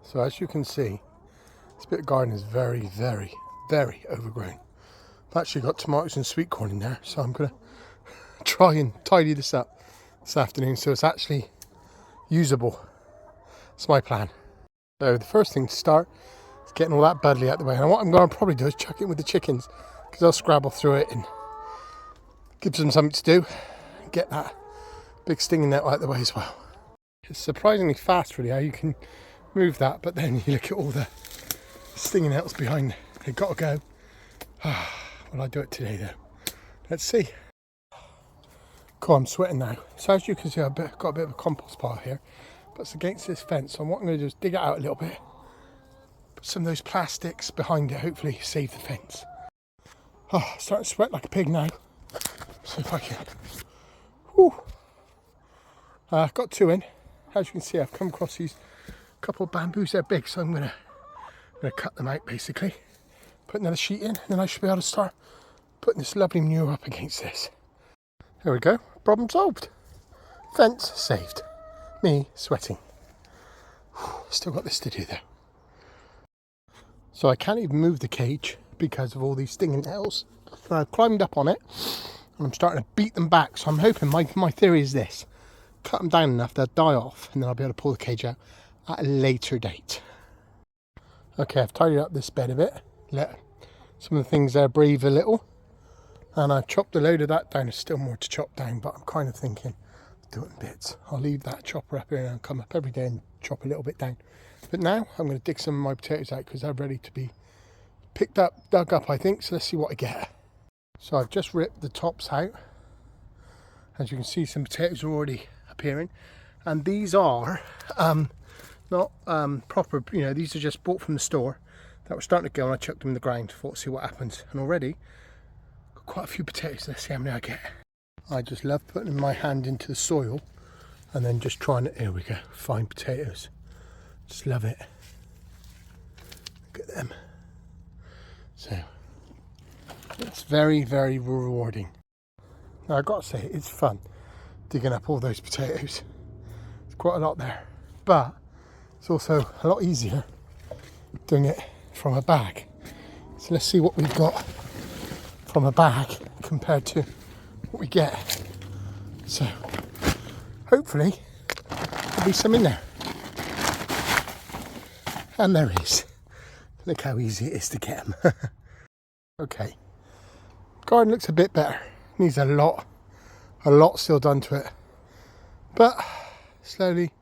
So as you can see, this bit of garden is very, very, very overgrown. I've actually got tomatoes and sweet corn in there, so I'm going to try and tidy this up this afternoon so it's actually usable. That's my plan. So the first thing to start is getting all that buddleia out of the way. And what I'm going to probably do is chuck it with the chickens, because they'll scrabble through it and gives them something to do. Get that big stinging net out of the way as well. It's surprisingly fast really how you can move that, but then you look at all the stinging nettles behind. They've got to go. Will I do it today though? Let's see. Cool, I'm sweating now. So as you can see, I've got a bit of a compost pile here, but it's against this fence. So what I'm going to do is dig it out a little bit, put some of those plastics behind it, hopefully save the fence. Starting to sweat like a pig now. See if I can. Whew. Got two in. As you can see, I've come across these couple of bamboos. They're big, so I'm going to cut them out basically. Put another sheet in, and then I should be able to start putting this lovely manure up against this. There we go. Problem solved. Fence saved. Me sweating. Still got this to do though. So I can't even move the cage because of all these stinging nettles. So I've climbed up on it and I'm starting to beat them back. So I'm hoping, my theory is this: cut them down enough they'll die off, and then I'll be able to pull the cage out at a later date. Okay, I've tidied up this bed a bit. Let some of the things there breathe a little. And I've chopped a load of that down. There's still more to chop down, but I'm kind of thinking do it in bits. I'll leave that chopper up here and I'll come up every day and chop a little bit down. But now I'm going to dig some of my potatoes out because they're ready to be picked up, dug up I think. So let's see what I get. So I've just ripped the tops out. As you can see, some potatoes are already appearing. And these are not proper, you know, these are just bought from the store that were starting to go, and I chucked them in the ground. Thought, see what happens. And already got quite a few potatoes. Let's see how many I get. I just love putting my hand into the soil and then just trying to, here we go, find potatoes. Just love it. Look at them. So it's very, very rewarding. Now I've got to say, it's fun digging up all those potatoes. There's quite a lot there, but it's also a lot easier doing it from a bag. So let's see what we've got from a bag compared to what we get. So hopefully there'll be some in there. And there is. Look how easy it is to get them. Okay, garden looks a bit better. Needs a lot still done to it, but slowly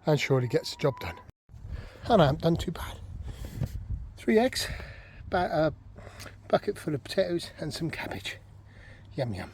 and surely gets the job done. And I haven't done too bad. 3 eggs, about a bucket full of potatoes and some cabbage. Yum yum.